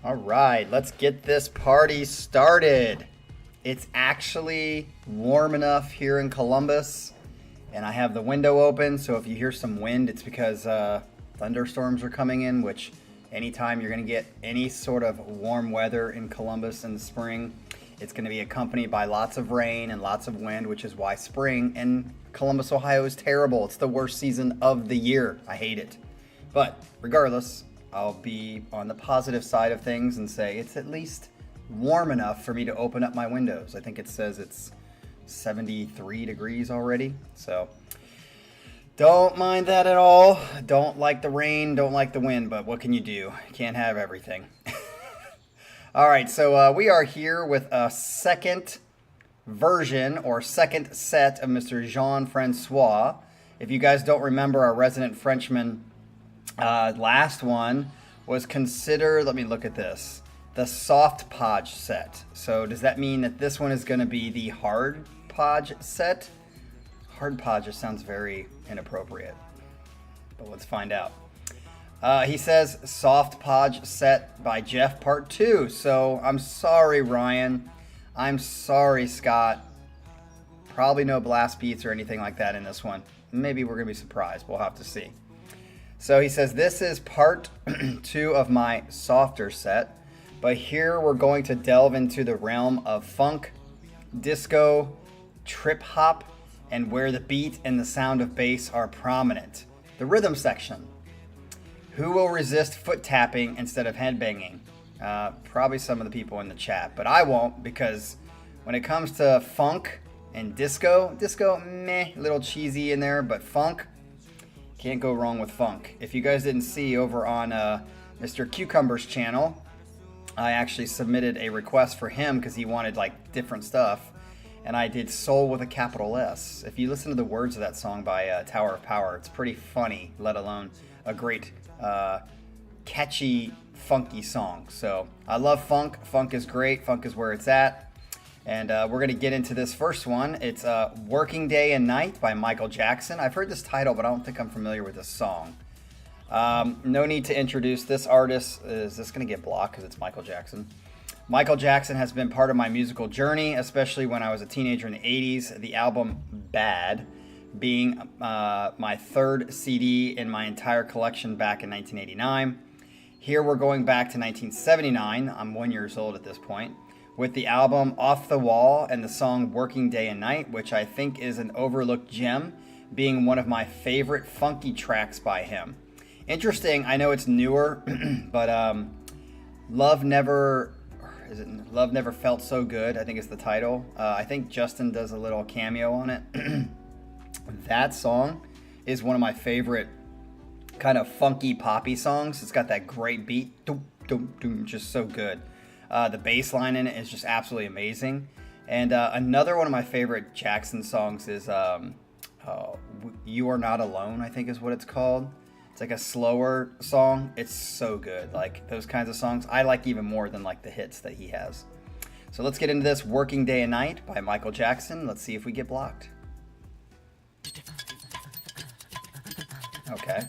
All right, let's get this party started. It's actually warm enough here in Columbus, and I have the window open, so if you hear some wind, it's because thunderstorms are coming in, which anytime you're going to get any sort of warm weather in Columbus in the spring, it's going to be accompanied by lots of rain and lots of wind, which is why spring in Columbus, Ohio is terrible. It's the worst season of the year. I hate it. But regardless, I'll be on the positive side of things and say it's at least warm enough for me to open up my windows. I think it says it's 73 degrees already. So don't mind that at all. Don't like the rain, don't like the wind, but what can you do? Can't have everything. All right, so we are here with a second version or second set of Mr. Jean-Francois. If you guys don't remember, our resident Frenchman last one was considered, let me look at this, the soft podge set. So does that mean that this one is going to be the hard podge set? Hard podge just sounds very inappropriate, but let's find out. He says soft podge set by Jeff part 2. So I'm sorry, Ryan. I'm sorry, Scott. Probably no blast beats or anything like that in this one. Maybe we're going to be surprised. We'll have to see. So he says, this is part 2 of my softer set, but here we're going to delve into the realm of funk, disco, trip hop, and where the beat and the sound of bass are prominent. The rhythm section. Who will resist foot tapping instead of headbanging? Probably some of the people in the chat, but I won't, because when it comes to funk and disco, meh, a little cheesy in there, but funk, can't go wrong with funk. If you guys didn't see over on Mr. Cucumber's channel, I actually submitted a request for him because he wanted like different stuff, and I did Soul with a capital S. If you listen to the words of that song by Tower of Power, it's pretty funny, let alone a great catchy, funky song. So I love funk. Funk is great. Funk is where it's at. And we're going to get into this first one. It's Working Day and Night by Michael Jackson. I've heard this title, but I don't think I'm familiar with this song. No need to introduce this artist. Is this going to get blocked because it's Michael Jackson? Michael Jackson has been part of my musical journey, especially when I was a teenager in the 80s. The album Bad being my third CD in my entire collection back in 1989. Here we're going back to 1979. I'm 1 year old at this point, with the album Off the Wall and the song Working Day and Night, which I think is an overlooked gem, being one of my favorite funky tracks by him. Interesting, I know it's newer, but Love Never Felt So Good, I think is the title. I think Justin does a little cameo on it. That song is one of my favorite kind of funky poppy songs. It's got that great beat, doom, doom, doom, just so good. The bass line in it is just absolutely amazing. And another one of my favorite Jackson songs is You Are Not Alone, I think is what it's called. It's like a slower song. It's so good. Like those kinds of songs I like even more than like the hits that he has. So let's get into this Working Day and Night by Michael Jackson. Let's see if we get blocked. Okay.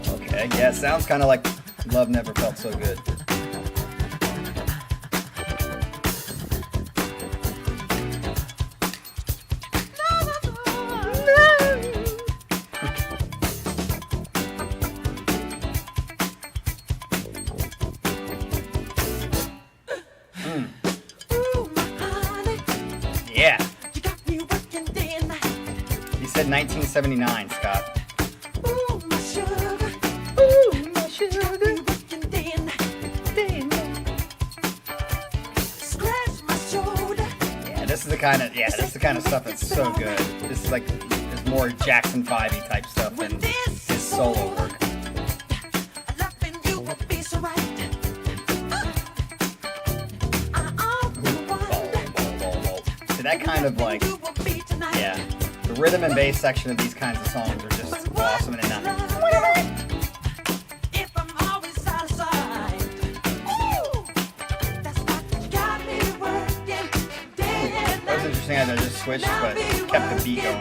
Okay, yeah, it sounds kind of like Love Never Felt So Good. Yeah. He said 1979, Scott. This is the kind of stuff that's so good. This is like, there's more Jackson 5-y type stuff than his solo work. So that kind of like, yeah, the rhythm and bass section of these kinds of songs are just awesome. And interesting how they just switched, but kept the beat going.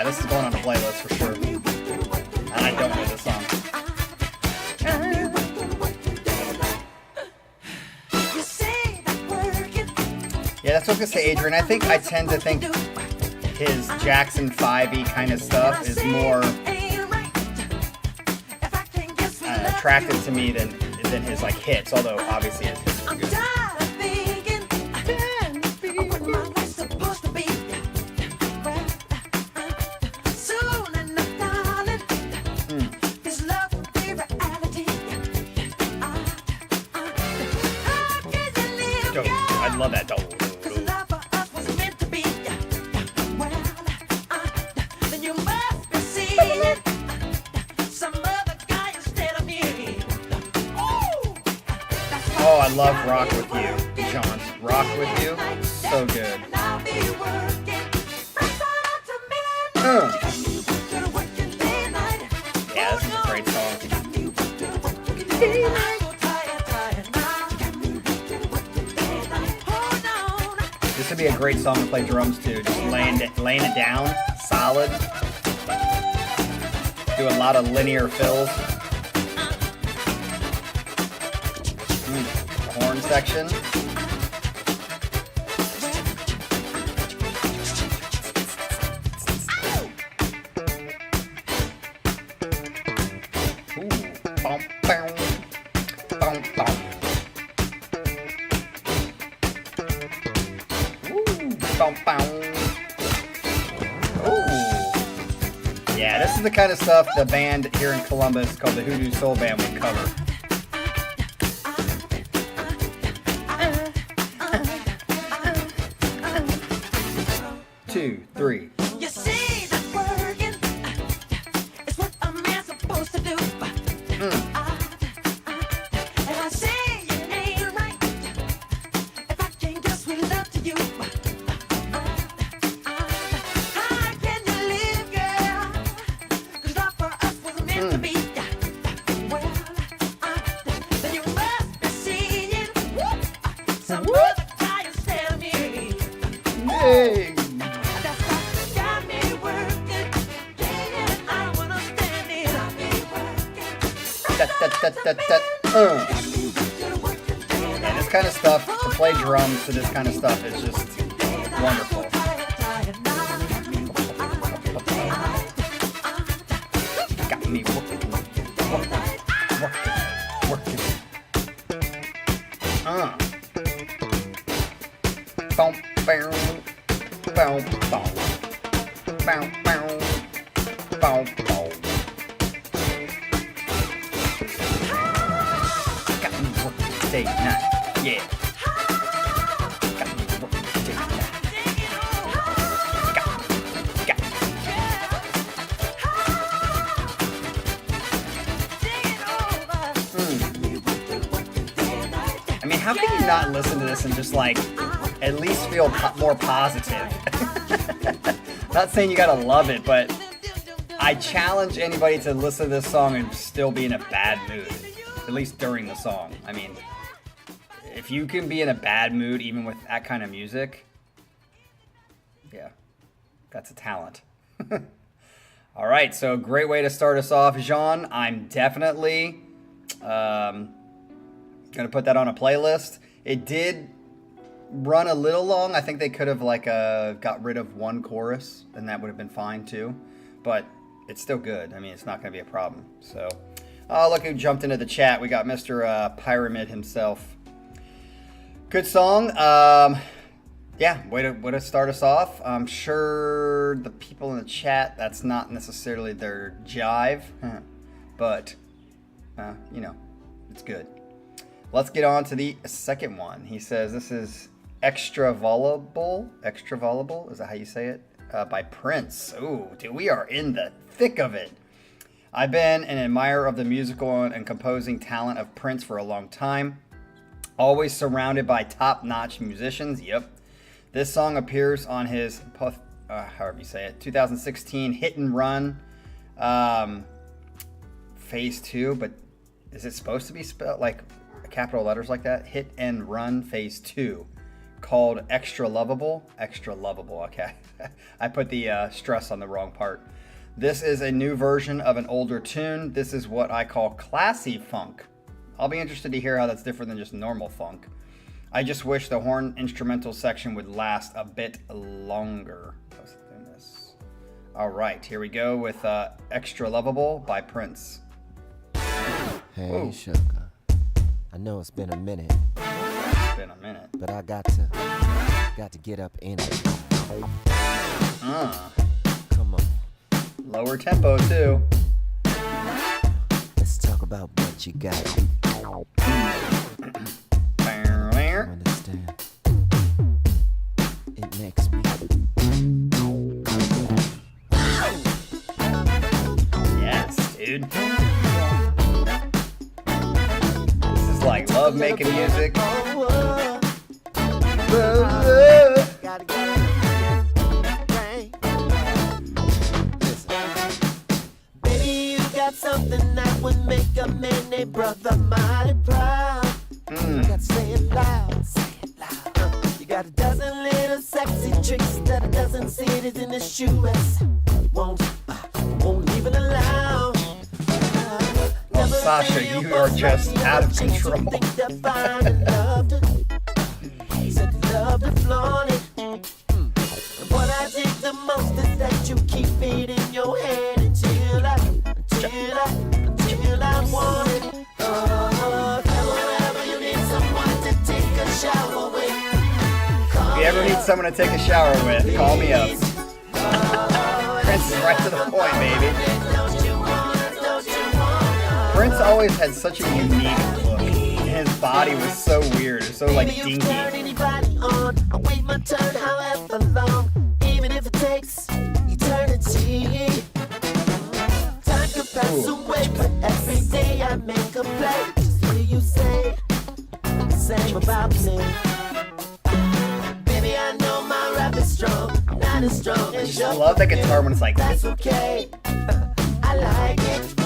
Yeah, this is going on the playlist for sure. And I don't know this song. Yeah, that's what I was gonna say, Adrian. I think I tend to think his Jackson 5e kind of stuff is more attractive to me than his like hits, although obviously his hits are good. I love that double. Oh, I love Rock With You, Sean. Rock With You, so good. Yeah, this is a great song. This would be a great song to play drums to. Just laying it down, solid. Do a lot of linear fills. Horn section. Yeah, this is the kind of stuff the band here in Columbus called the Hoodoo Soul Band would cover. Two, three. You see that working is what a man's supposed to do. And I say it ain't right if I can't just sweet love to you. How can you live, girl? 'Cause love for us was meant to be. Well, then you must be seeing some other guy instead of me. Hey. And this kind of stuff, to play drums to this kind of stuff is just wonderful. Got me working. Boom, boom, boom, boom, boom, boom, boom, boom. Day, night, yeah. Got me working day, night. Got me. I mean, how can you not listen to this and just like at least feel more positive? Not saying you gotta love it, but I challenge anybody to listen to this song and still be in a bad mood, at least during the song. I mean, if you can be in a bad mood even with that kind of music, yeah, that's a talent. All right, so great way to start us off, Jean. I'm definitely going to put that on a playlist. It did run a little long. I think they could have like got rid of one chorus, and that would have been fine too. But it's still good. I mean, it's not going to be a problem. So, look who jumped into the chat. We got Mr. Pyramid himself. Good song. Yeah, way to start us off. I'm sure the people in the chat, that's not necessarily their jive, but, you know, it's good. Let's get on to the second one. He says this is Extra Voluble, is that how you say it? By Prince. Ooh, dude, we are in the thick of it. I've been an admirer of the musical and composing talent of Prince for a long time. Always surrounded by top-notch musicians. Yep. This song appears on his, however you say it, 2016 Hit and Run, Phase 2. But is it supposed to be spelled like capital letters like that? Hit and Run Phase 2. called Extra Lovable. Extra Lovable, okay. I put the stress on the wrong part. This is a new version of an older tune. This is what I call classy funk. I'll be interested to hear how that's different than just normal funk. I just wish the horn instrumental section would last a bit longer. Let's do this. All right, here we go with Extra Lovable by Prince. Hey, Whoa. sugar. I know it's been a minute, It's been a minute. but I got to get up in it. Come on, Lower tempo too. let's talk about what you got. Understand? It makes me. Yes, dude. This is like love making music. Baby, you got something that would make a man a brother mighty proud. You got to say it loud, say it loud. You got a dozen little sexy tricks that a dozen cities in the US won't even allow. Oh, Sasha, you are just out of control. Said you love to flaunt it. What I dig the most is that you keep it in your head until I want it. If ever you need someone to take a shower with, If you ever need someone to take a shower with, call me up. Prince is right to the point, baby. Prince always had such a unique look. And his body was so weird. It was so like dinky. anybody on. I'll wait my turn however long, even if it takes eternity. Time can pass away, but every day I make a play. Just hear you say the same about me. Baby, I know my rap is strong, not as strong as yours. I love that guitar when it's like That's okay. I like it.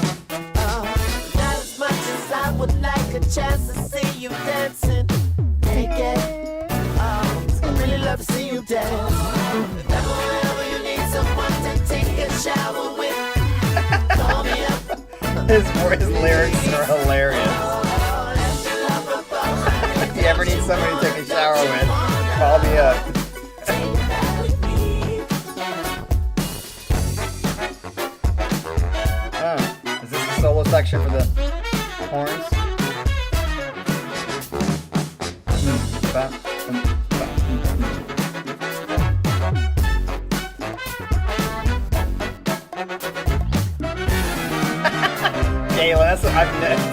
Not as much as I would like a chance to see you dancing naked. I really love to see you dance. If ever you need someone to take a shower with, call me up. his lyrics are hilarious. If you ever need somebody to take a shower with, call me up. Is this the solo section for the horns? Galen, that's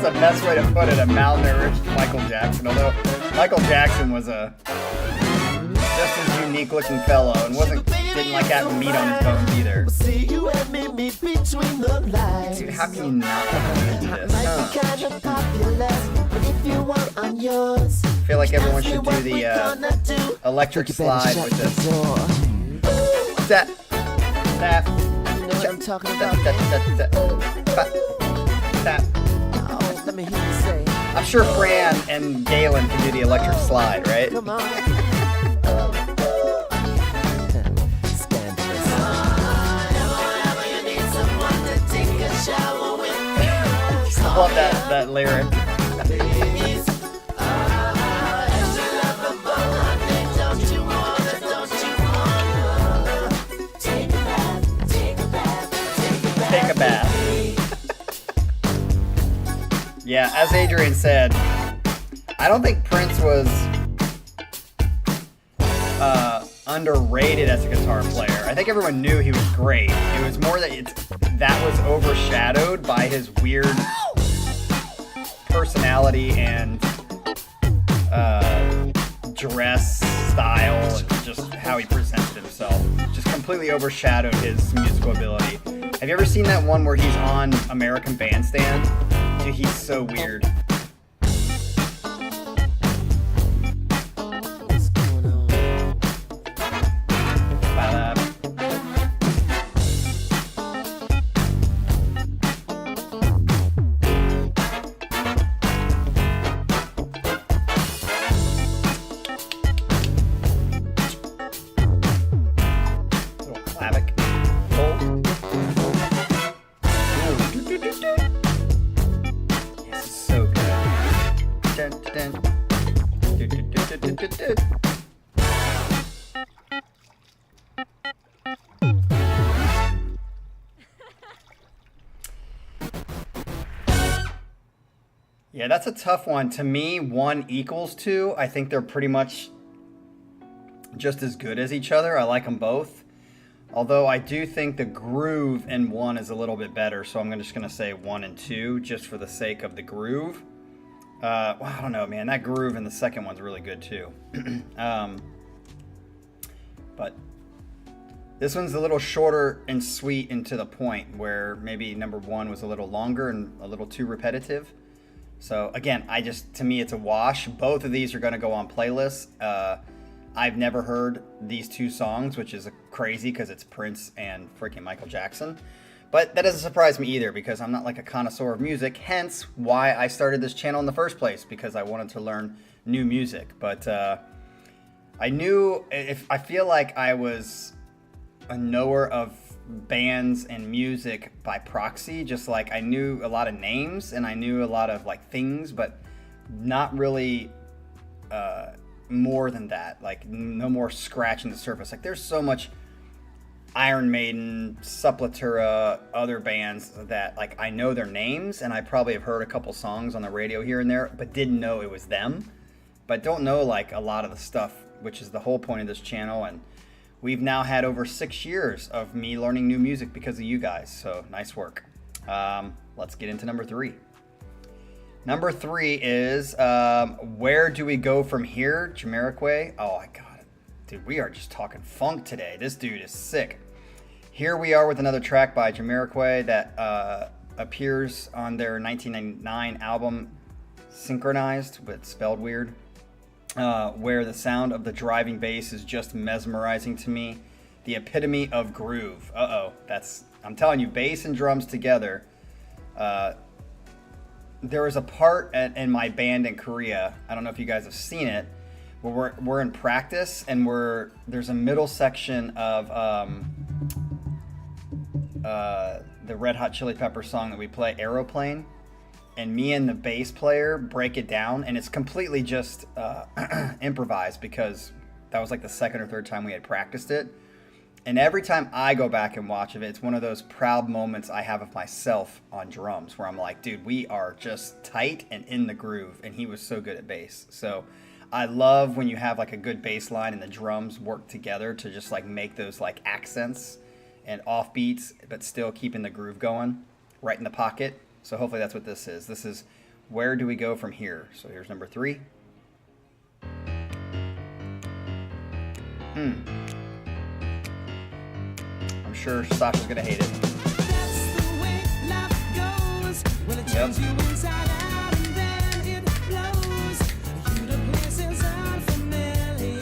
the best way to put it, a malnourished Michael Jackson. Although Michael Jackson was a just as unique looking fellow and didn't like having meat on his bones either. See you and me between the lines. Dude, how can you not want to do this? Might be kind of popular, but if you want, I'm yours. I feel like everyone should do the electric slide with this. Tap, tap, You know what I'm talking about? tap. Oh, let me hear you say. I'm sure Fran and Galen can do the electric slide, right? Come on. Scandalous. I love that lyric. Take a bath. Yeah, as Adrian said, I don't think Prince was underrated as a guitar player. I think everyone knew he was great. It was more that was overshadowed by his weird personality and dress style and just how he presented himself. Just completely overshadowed his musical ability. Have you ever seen that one where he's on American Bandstand? Dude, he's so weird. What's going on? Yeah, that's a tough one. To me, 1 equals 2. I think they're pretty much just as good as each other. I like them both. Although I do think the groove in 1 is a little bit better. So I'm just going to say 1 and 2 just for the sake of the groove. Well, I don't know, man. That groove in the second one's really good too. But this one's a little shorter and sweet and to the point, where maybe number 1 was a little longer and a little too repetitive. So again, to me, it's a wash. Both of these are going to go on playlists. I've never heard these 2 songs, which is crazy because it's Prince and freaking Michael Jackson. But that doesn't surprise me either, because I'm not like a connoisseur of music, hence why I started this channel in the first place, because I wanted to learn new music. But I feel like I was a knower of bands and music by proxy, just like I knew a lot of names and I knew a lot of like things, but not really more than that. Like no more scratching the surface. Like there's so much Iron Maiden, Sepultura, other bands that like I know their names and I probably have heard a couple songs on the radio here and there, but didn't know it was them. But don't know like a lot of the stuff, which is the whole point of this channel. And we've now had over 6 years of me learning new music because of you guys. So nice work. Let's get into number 3. Number 3 is Where Do We Go From Here? Jamiroquai. Oh my God. Dude, we are just talking funk today. This dude is sick. Here we are with another track by Jamiroquai that appears on their 1999 album, Synchronized, but spelled weird, where the sound of the driving bass is just mesmerizing to me. The epitome of groove. I'm telling you, bass and drums together. There was a part in my band in Korea, I don't know if you guys have seen it, where we're in practice and there's a middle section of the Red Hot Chili Pepper song that we play, Aeroplane, and me and the bass player break it down, and it's completely just improvised because that was like the second or third time we had practiced it. And every time I go back and watch it, it's one of those proud moments I have of myself on drums where I'm like, dude, we are just tight and in the groove, and he was so good at bass. So I love when you have like a good bass line and the drums work together to just like make those like accents and off beats, but still keeping the groove going right in the pocket. So hopefully that's what this is. This is Where Do We Go From Here? So here's number 3. I'm sure Sasha's gonna hate it. That's the way life goes. When it turns you inside out and then it blows. You to places unfamiliar.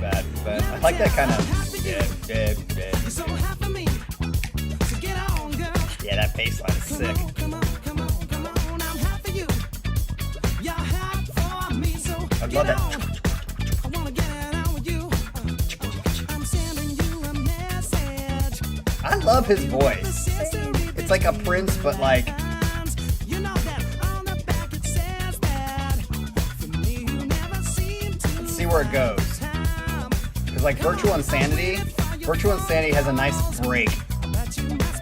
Bad. I like that kind of. You're so hot for me. So get on, girl. Yeah, that bass line is sick. Come on. I'm hot for you. You're hot for me. So I love that. I wanna get out with you. I'm sending you a message. I love his voice. It's like a Prince, but like. You know that on the back it says that. For me, you never seem to. Let's see where it goes. Because like Virtual Insanity has a nice break.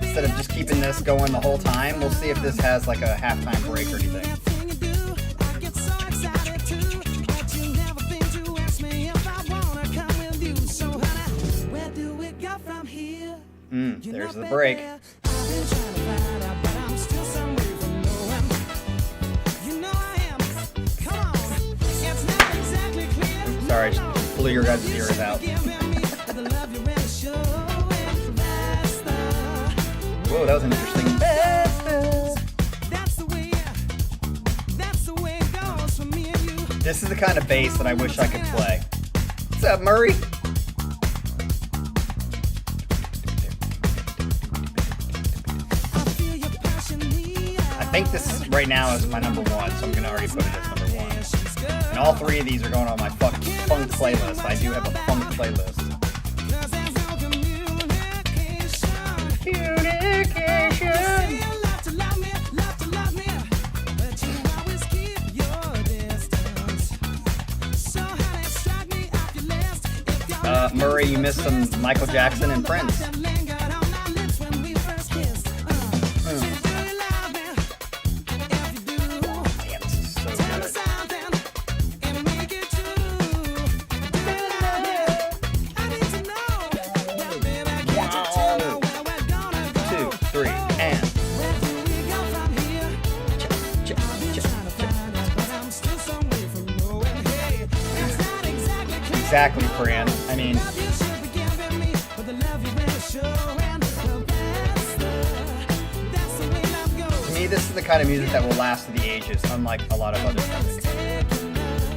Instead of just keeping this going the whole time, we'll see if this has like a halftime break or anything. There's the break. Sorry, just blew your guys' ears out. Whoa, that was an interesting. This is the kind of bass that I wish I could play. What's up, Murray? I think this right now is my number 1, so I'm gonna already put it as number 1. And all 3 of these are going on my funk playlist. I do have a funk playlist. Murray, you missed some Michael Jackson and Prince. Exactly, Fran. I mean, to me, this is the kind of music that will last through the ages, unlike a lot of other music.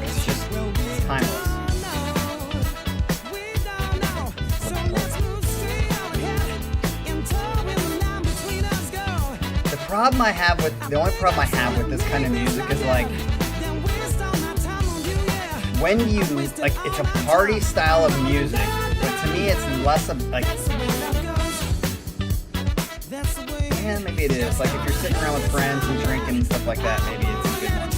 It's just it's timeless. The only problem I have with this kind of music is like when you like it's a party style of music, but to me it's less of like maybe it is. Like if you're sitting around with friends and drinking and stuff like that, maybe it's a good one.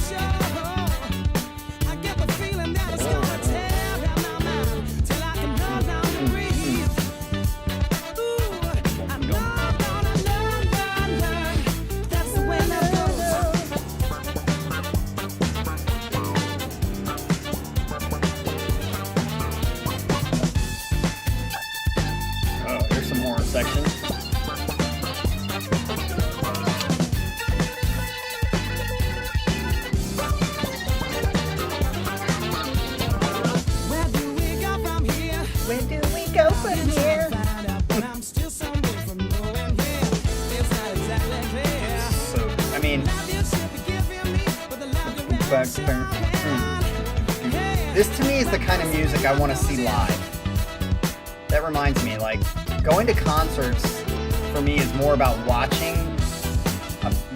This to me is the kind of music I want to see live. That reminds me, like, going to concerts for me is more about watching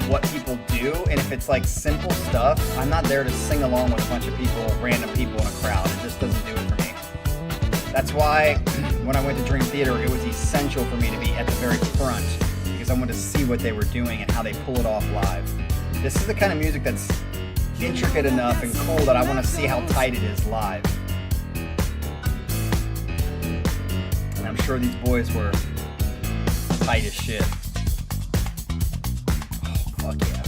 what people do, and if it's like simple stuff, I'm not there to sing along with a bunch of people, random people in a crowd. It just doesn't do it for me. That's why when I went to Dream Theater, it was essential for me to be at the very front, because I wanted to see what they were doing and how they pull it off live. This is the kind of music that's intricate enough and cool that I want to see how tight it is live. And I'm sure these boys were tight as shit. Oh, fuck yeah.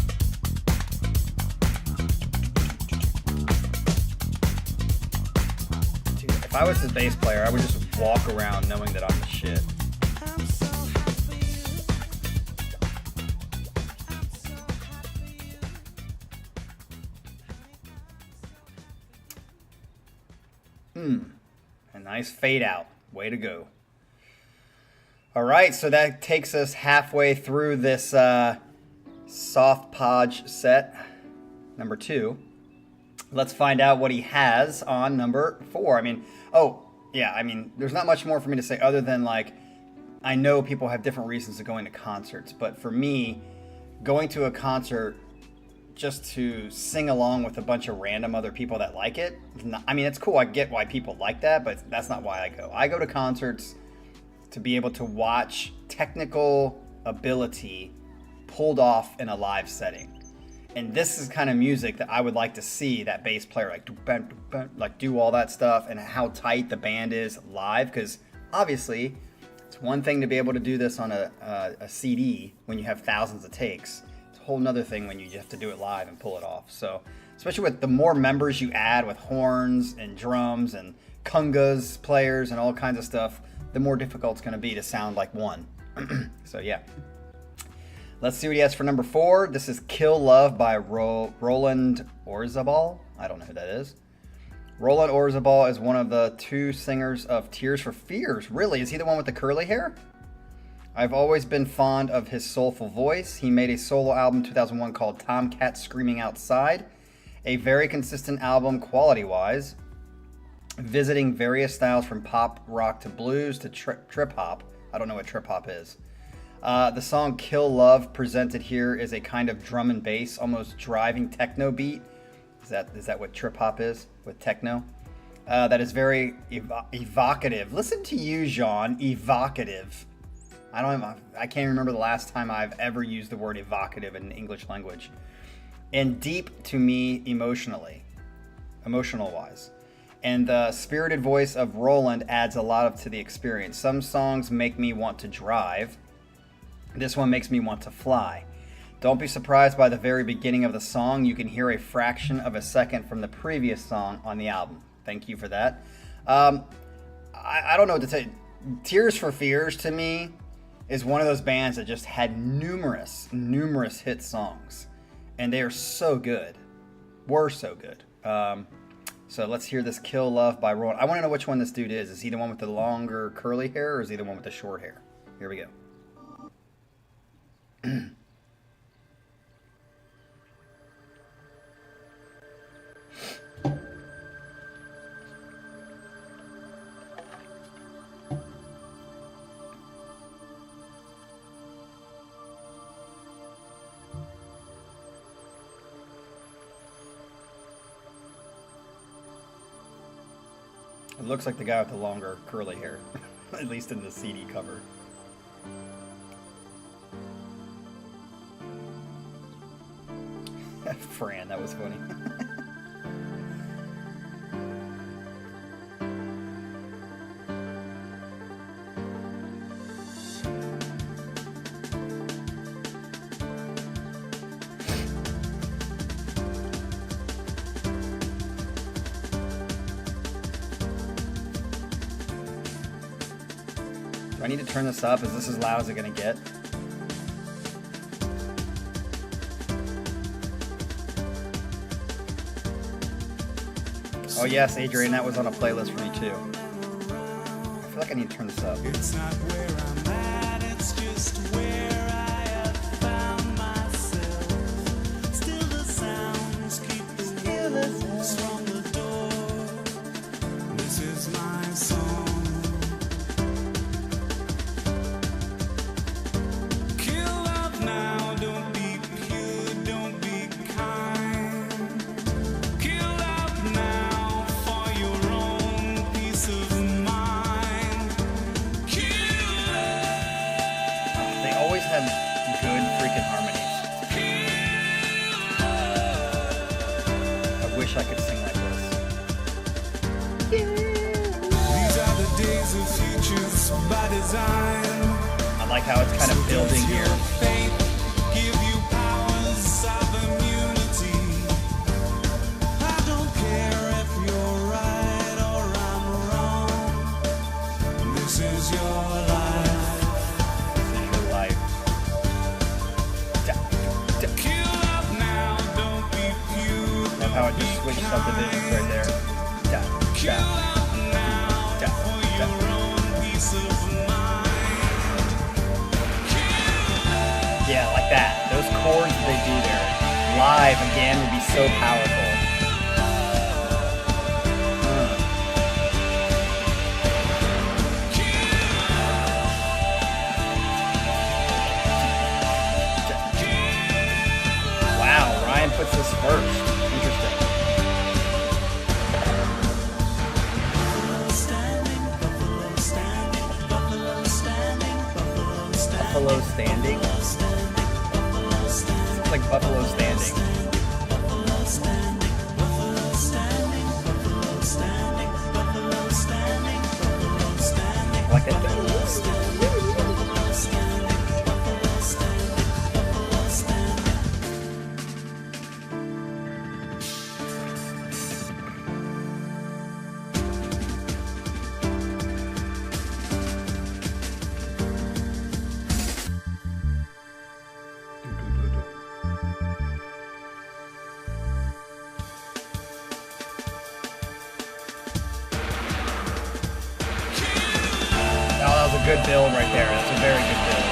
Dude, if I was the bass player, I would just walk around knowing that I'm the shit. A nice fade out. Way to go. All right, so that takes us halfway through this soft podge set, number 2. Let's find out what he has on number 4. I mean, there's not much more for me to say other than, like, I know people have different reasons to going to concerts, but for me, going to a concert just to sing along with a bunch of random other people that like it. I mean, it's cool. I get why people like that, but that's not why I go. I go to concerts to be able to watch technical ability pulled off in a live setting. And this is kind of music that I would like to see that bass player like do all that stuff and how tight the band is live. Because obviously, it's one thing to be able to do this on a CD when you have thousands of takes. Whole nother thing when you have to do it live and pull it off. So especially with the more members you add with horns and drums and congas players and all kinds of stuff, the more difficult it's going to be to sound like one. So yeah, let's see what he has for number 4. This is Kill Love by Roland Orzabel. I don't know who that is. Roland Orzabel is one of the 2 singers of Tears for Fears. Really? Is he the one with the curly hair? I've always been fond of his soulful voice. He made a solo album in 2001 called Tomcat Screaming Outside, a very consistent album quality-wise, visiting various styles from pop rock to blues to trip hop. I don't know what trip hop is. The song Kill Love presented here is a kind of drum and bass, almost driving techno beat. Is that what trip hop is with techno? That is very evocative. Listen to you, Jean. Evocative. I can't remember the last time I've ever used the word evocative in the English language. And deep to me emotional-wise. And the spirited voice of Roland adds a lot to the experience. Some songs make me want to drive. This one makes me want to fly. Don't be surprised by the very beginning of the song. You can hear a fraction of a second from the previous song on the album. Thank you for that. I don't know what to say. Tears for Fears to me is one of those bands that just had numerous hit songs, and they are so good. Were so good. So let's hear this Kill Love by Roland. I want to know which one this dude is. Is he the one with the longer curly hair, or is he the one with the short hair? Here we go. It looks like the guy with the longer curly hair, at least in the CD cover. Fran, that was funny. Do I need to turn this up? Is this as loud as it's going to get? Oh yes, Adrian, that was on a playlist for me too. I feel like I need to turn this up. It's not where I'm at, it's just where I have found myself. Still the sounds keep the wolves from the door. This is my song. Kill love now, don't be pure, don't be kind. Kill love now for your own peace of mind. Kill love. They always have good freaking harmonies. I wish I could sing like this. These are the days of futures by design. I like how it's kind of building here. Faith give you powers of immunity. I don't care if you're right or I'm wrong. This is your life. Your life. Kill up now, don't be few. Love how it just switched subdivisions right there. Kill up now for your own peace of mind. Yeah, like that. Those chords that they do there, live again, would be so powerful. Wow, Ryan puts this first. Interesting. Buffalo standing. It's like Buffalo standing. Like that. Good build right there. That's a very good build.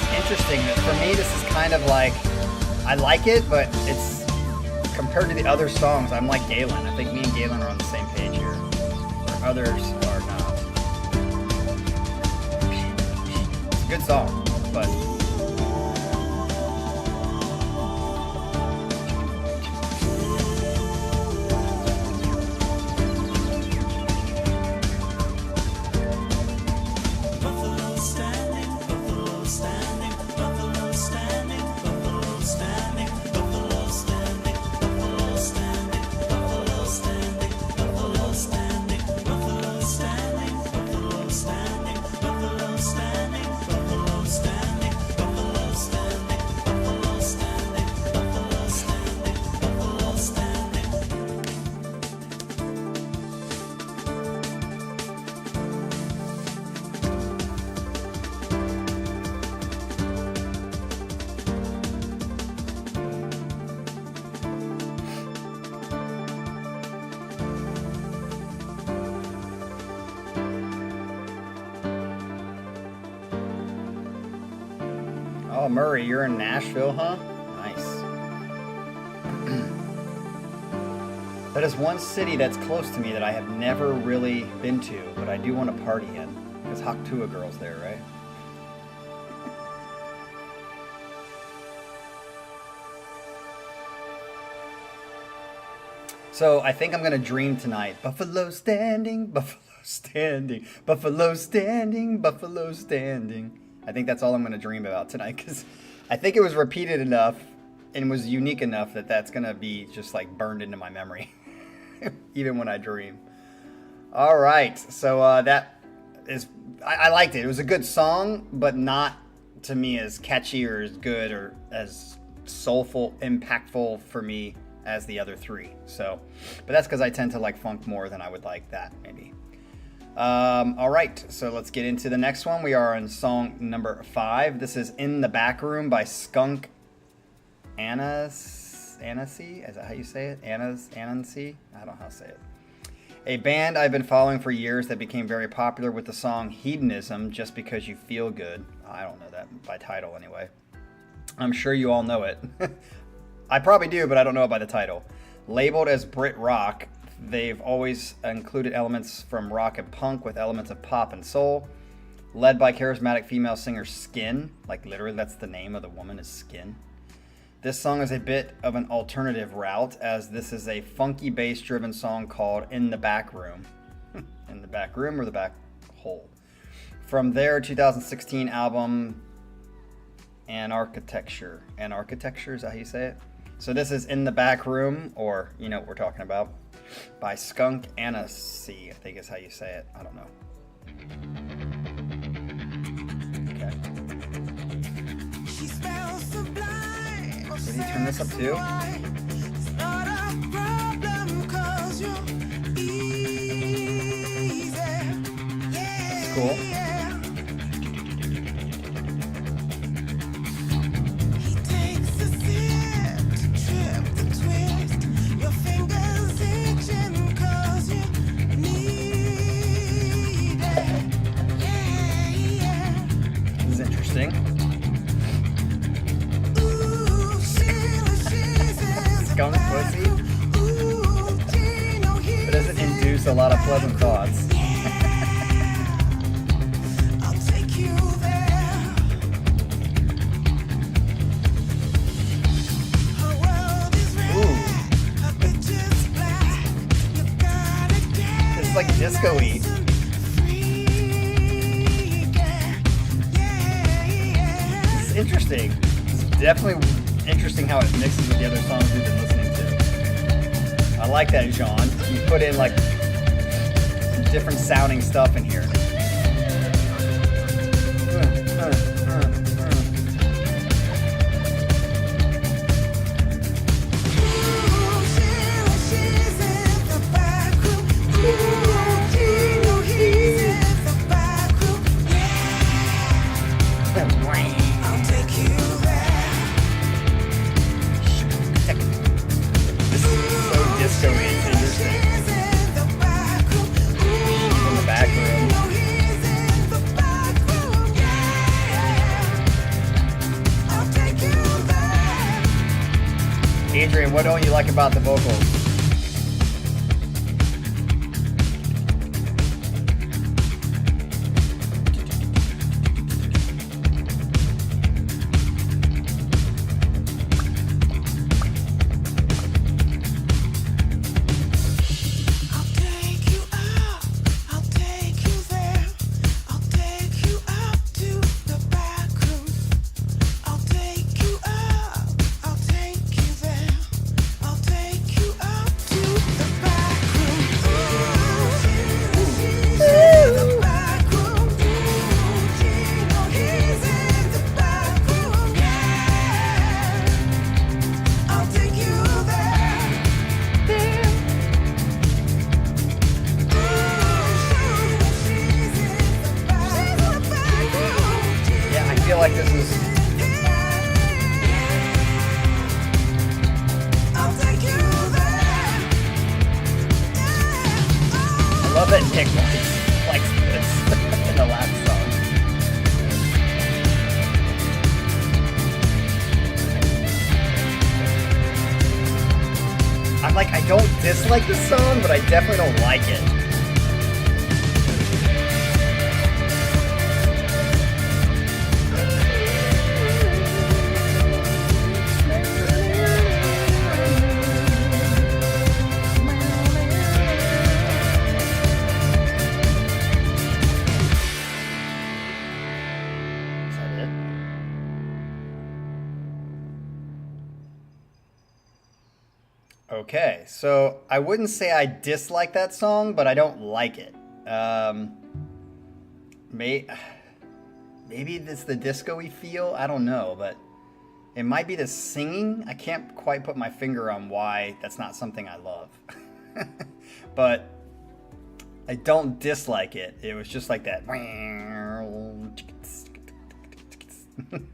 It's interesting that for me this is kind of like, I like it, but it's compared to the other songs, I'm like Galen. I think me and Galen are on the same page here. Where others are not. Good song, but Buffalo standing, buffalo standing, buffalo standing, buffalo standing, buffalo standing, buffalo standing, buffalo standing, buffalo standing, buffalo standing, buffalo standing, buffalo standing. Oh, Murray, you're in Nashville, huh? Nice. That is one city that's close to me that I have never really been to, but I do want to party in. Because Haktua girl's there, right? So I think I'm going to dream tonight. Buffalo standing, buffalo standing, buffalo standing, buffalo standing. I think that's all I'm going to dream about tonight because I think it was repeated enough and was unique enough that that's going to be just like burned into my memory, even when I dream. All right. So that is, I liked it. It was a good song, but not to me as catchy or as good or as soulful, impactful for me as the other three. So, but that's because I tend to like funk more than I would like that maybe. All right, so let's get into the next one. We are on song number 5. This is In the Back Room by Skunk. Anansie? Is that how you say it? Anansie? I don't know how to say it. A band I've been following for years that became very popular with the song Hedonism, Just Because You Feel Good. I don't know that by title anyway. I'm sure you all know it. I probably do, but I don't know it by the title. Labeled as Brit rock, they've always included elements from rock and punk with elements of pop and soul. Led by charismatic female singer Skin, like literally that's the name of the woman is Skin. This song is a bit of an alternative route, as this is a funky bass driven song called In the Back Room. In the Back Room or the Back Hole. From their 2016 album Anarchitecture. Anarchitecture, is that how you say it? So this is In the Back Room, or you know what we're talking about, by Skunk Anansie, I think is how you say it. I don't know. Okay. Did he turn this up too? It's cool. Skunk pussy? It doesn't induce a lot of pleasant thoughts. Ooh. It's like disco-y. This is interesting. It's definitely interesting how it mixes with the other songs we've been listening to. I like that, Jean. You put in like some different sounding stuff in here. Adrian, what don't you like about the vocals? I don't dislike the song, but I definitely don't like it. Okay, so I wouldn't say I dislike that song, but I don't like it. Maybe it's the disco-y feel. I don't know, but it might be the singing. I can't quite put my finger on why that's not something I love. But I don't dislike it. It was just like that.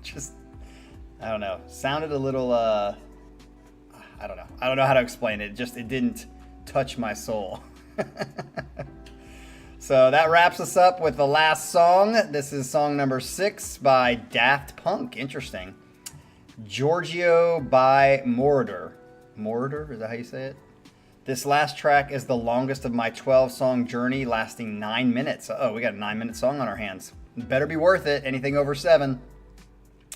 Just, I don't know. Sounded a little, I don't know. I don't know how to explain it. It didn't touch my soul. So that wraps us up with the last song. This is song number 6 by Daft Punk. Interesting. Giorgio by Moroder. Moroder? Is that how you say it? This last track is the longest of my 12-song journey, lasting 9 minutes. Oh, we got a 9-minute song on our hands. Better be worth it. Anything over 7.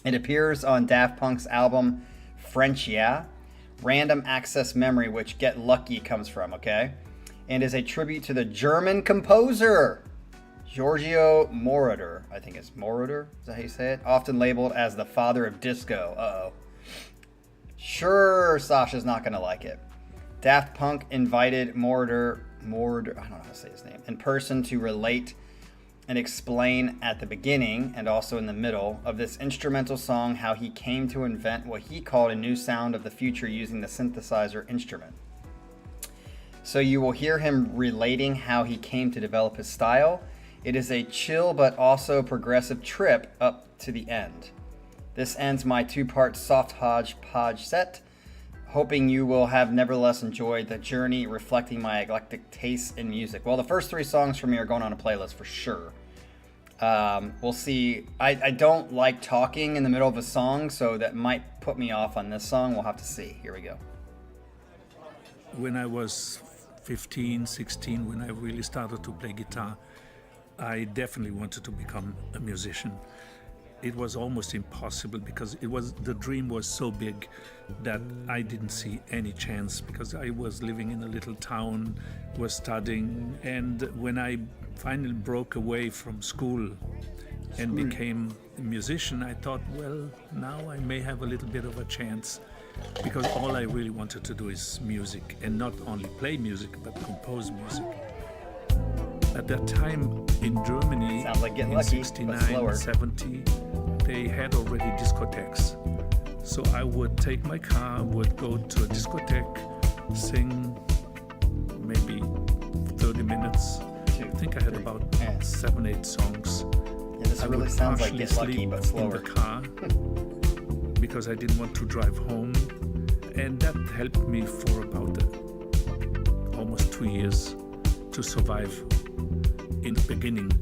It appears on Daft Punk's album French Yeah, Random Access Memory, which Get Lucky comes from, okay? And is a tribute to the German composer Giorgio Moroder. I think it's Moroder. Is that how you say it? Often labeled as the father of disco. Uh-oh. Sure, Sasha's not going to like it. Daft Punk invited Moroder, I don't know how to say his name, in person to relate and explain at the beginning and also in the middle of this instrumental song how he came to invent what he called a new sound of the future using the synthesizer instrument. So you will hear him relating how he came to develop his style. It is a chill but also progressive trip up to the end. This ends my 2-part soft hodgepodge set. Hoping you will have nevertheless enjoyed the journey, reflecting my eclectic tastes in music. Well, the first 3 songs from me are going on a playlist for sure. We'll see. I don't like talking in the middle of a song, so that might put me off on this song. We'll have to see. Here we go. When I was 15, 16, when I really started to play guitar, I definitely wanted to become a musician. It was almost impossible because the dream was so big that I didn't see any chance, because I was living in a little town, was studying, and when I finally broke away from school and became a musician, I thought, well, now I may have a little bit of a chance, because all I really wanted to do is music, and not only play music but compose music. At that time in Germany, Sounds like getting in lucky, but 69, slower. 70, they had already discotheques. So I would take my car, would go to a discotheque, sing maybe 30 minutes. I think I had about 7, 8 songs. Yeah, this I really would sounds like partially Get Lucky, sleep but slower. in the car because I didn't want to drive home. And that helped me for about almost 2 years to survive in the beginning.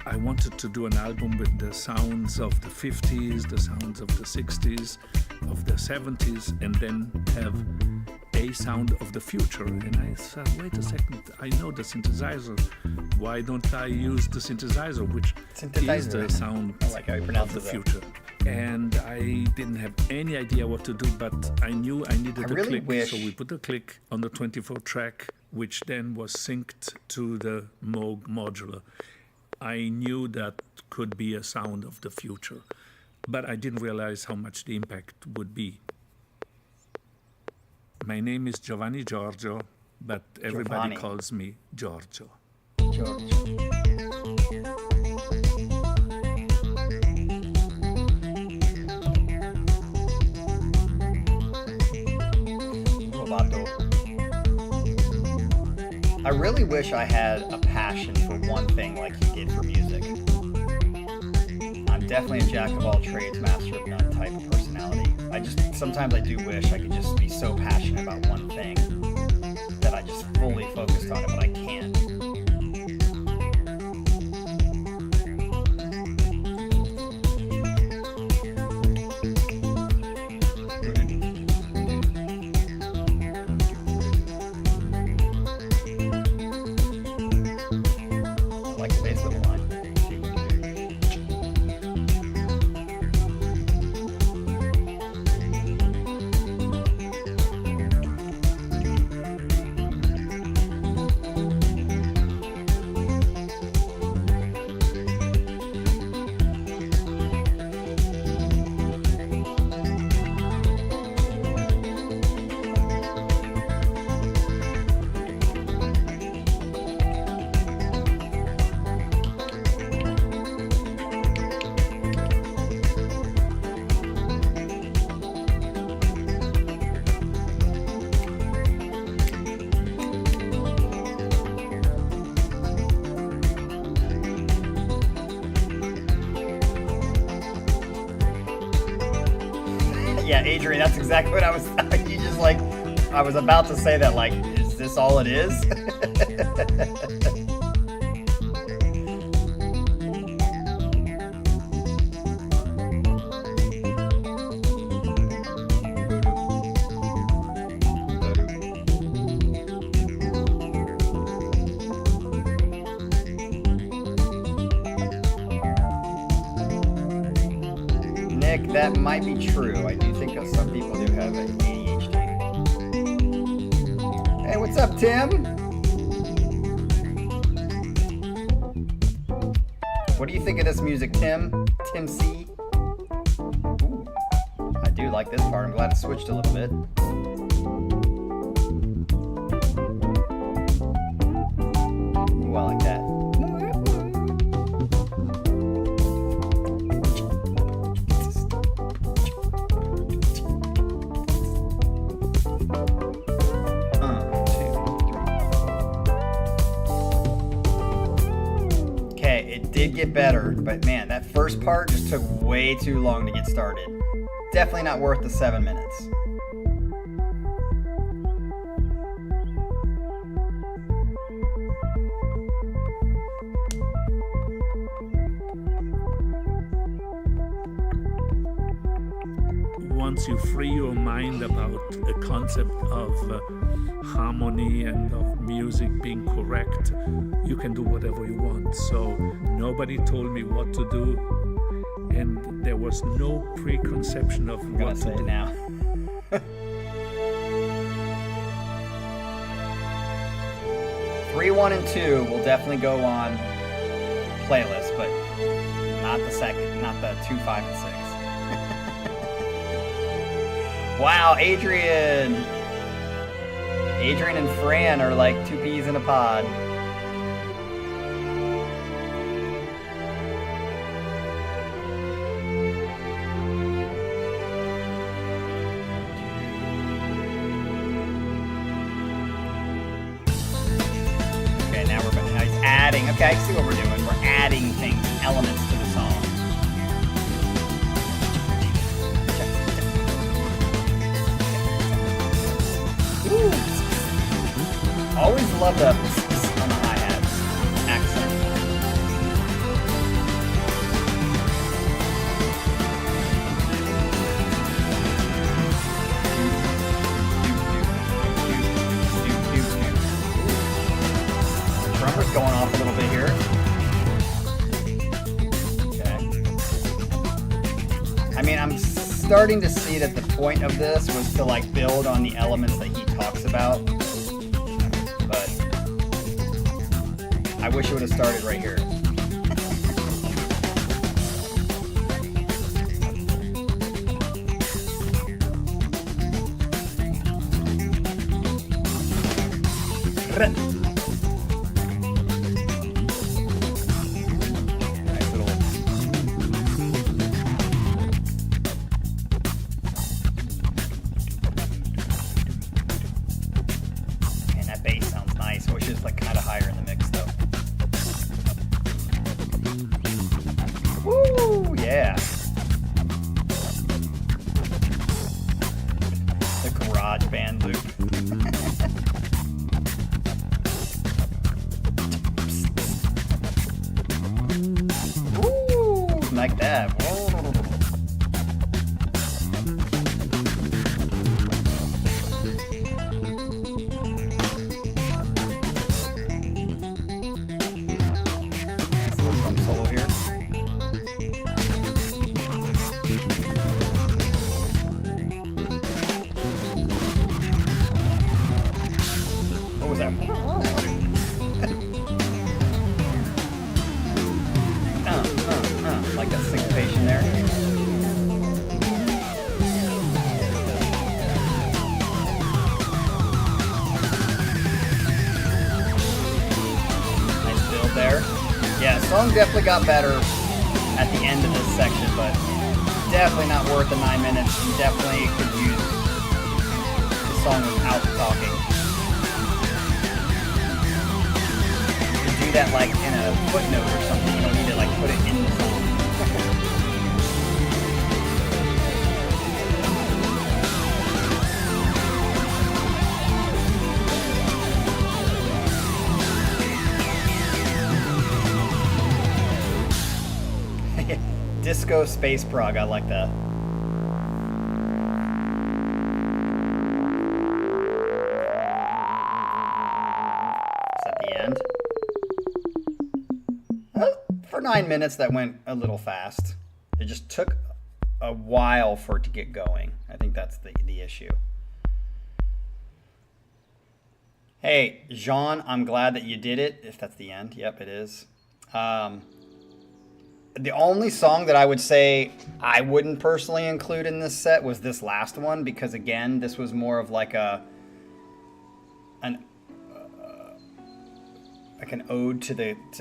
I wanted to do an album with the sounds of the 50s, the sounds of the 60s, of the 70s, and then have a sound of the future. And I said, wait a second, I know the synthesizer. Why don't I use the synthesizer, which is the sound I like how you pronounce of the it. future? And I didn't have any idea what to do, but I knew I needed a really click. wish- So we put a click on the 24 track, which then was synced to the Moog modular. I knew that could be a sound of the future, but I didn't realize how much the impact would be. My name is Giovanni Giorgio, but everybody Giovanni. calls me Giorgio. George. Lovato. I really wish I had a passion for one thing like he did for music. I'm definitely a jack of all trades, master of none type of personality. Sometimes I do wish I could just be so passionate about one thing that I just fully focused on it, but I can't. Adrian, that's exactly what I was. You just like, I was about to say that. Like, is this all it is? Nick, that might be true. I do think that some people do have ADHD. Hey, what's up, Tim? What do you think of this music, Tim? Tim C? Ooh, I do like this part. I'm glad it switched a little bit. Ooh, I like that. Did get better, but man, that first part just took way too long to get started. Definitely not worth the 7 minutes. Once you free your mind about the concept of harmony and of music being correct, you can do whatever you want. So nobody told me what to do, and there was no preconception of I'm gonna what say to do. it now. 3, 1, and 2 will definitely go on playlist, but not the 2, 5, and 6. Wow, Adrian and Fran are like two peas in a pod. Okay, now he's adding. Okay, I see what we're doing. We're adding things, elements to the song. Always love the on the hi-hat accent. The drummer's going off a little bit here. Okay. I mean, I'm starting to see that the point of this was to like build on the elements that he talks about. But I wish it would have started right here. Nice little. And that bass sounds nice. I wish it was like kind of higher in the mix though. Woo! Yeah. The garage band loop. Ooh, like that. Whoa. Nice little drum solo here. What was that? Like that syncopation there. Nice build there. Yeah, song definitely got better at the end of this section, but definitely not worth the 9 minutes. You definitely could use the song without talking. You could do that like in a footnote or something. You don't need to like put it in the song. Disco Space Prog. I like that. Is that the end? For 9 minutes, that went a little fast. It just took a while for it to get going. I think that's the issue. Hey, Jean, I'm glad that you did it. If that's the end. Yep, it is. The only song that I would say I wouldn't personally include in this set was this last one, because again, this was more of like an ode to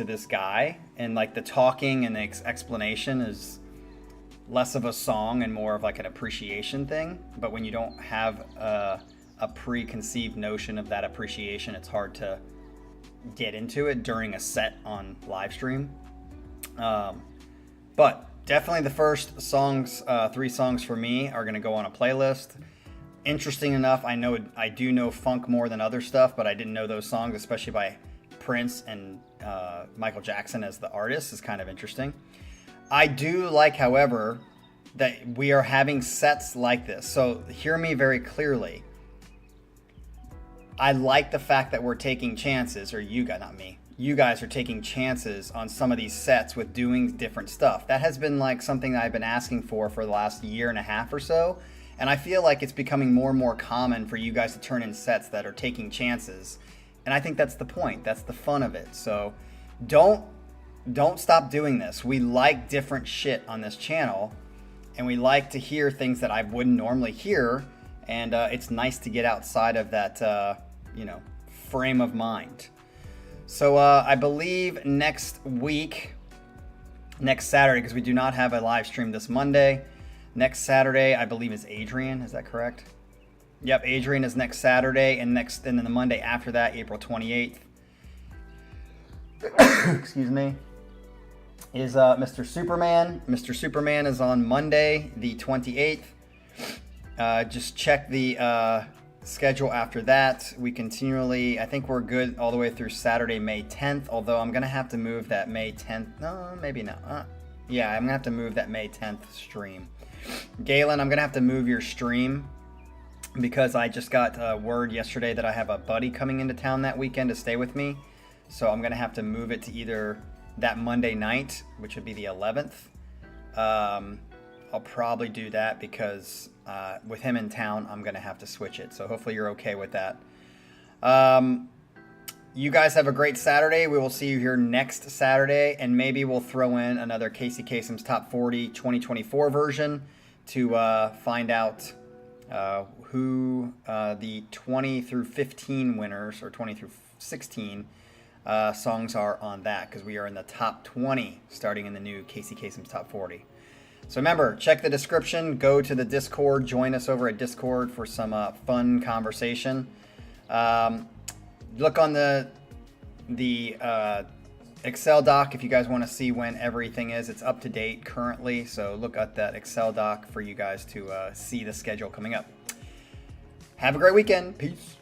this guy, and like the talking and the explanation is less of a song and more of like an appreciation thing. But when you don't have a preconceived notion of that appreciation, it's hard to get into it during a set on live stream. But definitely the first songs, 3 songs for me, are going to go on a playlist. Interesting enough, I do know funk more than other stuff, but I didn't know those songs, especially by Prince and Michael Jackson as the artist, is kind of interesting. I do like, however, that we are having sets like this. So hear me very clearly. I like the fact that we're taking chances, or you guys, not me. You guys are taking chances on some of these sets with doing different stuff. That has been like something that I've been asking for the last year and a half or so. And I feel like it's becoming more and more common for you guys to turn in sets that are taking chances. And I think that's the point. That's the fun of it. So don't stop doing this. We like different shit on this channel, and we like to hear things that I wouldn't normally hear. And it's nice to get outside of that, frame of mind. So I believe next Saturday, because we do not have a live stream this Monday. Next Saturday, I believe, is Adrian. Is that correct? Yep, Adrian is next Saturday, and then the Monday after that, April 28th. Excuse me. Is Mr. Superman. Mr. Superman is on Monday, the 28th. Just check the schedule after that. We continually, I think we're good all the way through Saturday, May 10th, although I'm going to have to move that May 10th. No, maybe not. Yeah, I'm going to have to move that May 10th stream. Galen, I'm going to have to move your stream because I just got word yesterday that I have a buddy coming into town that weekend to stay with me. So I'm going to have to move it to either that Monday night, which would be the 11th. I'll probably do that because with him in town, I'm going to have to switch it. So hopefully you're okay with that. You guys have a great Saturday. We will see you here next Saturday, and maybe we'll throw in another Casey Kasem's Top 40 2024 version to find out who the 20 through 15 winners, or 20 through 16 songs are on that, because we are in the top 20 starting in the new Casey Kasem's Top 40. So remember, check the description, go to the Discord, join us over at Discord for some fun conversation. Look on the Excel doc if you guys want to see when everything is. It's up to date currently, so look at that Excel doc for you guys to see the schedule coming up. Have a great weekend. Peace.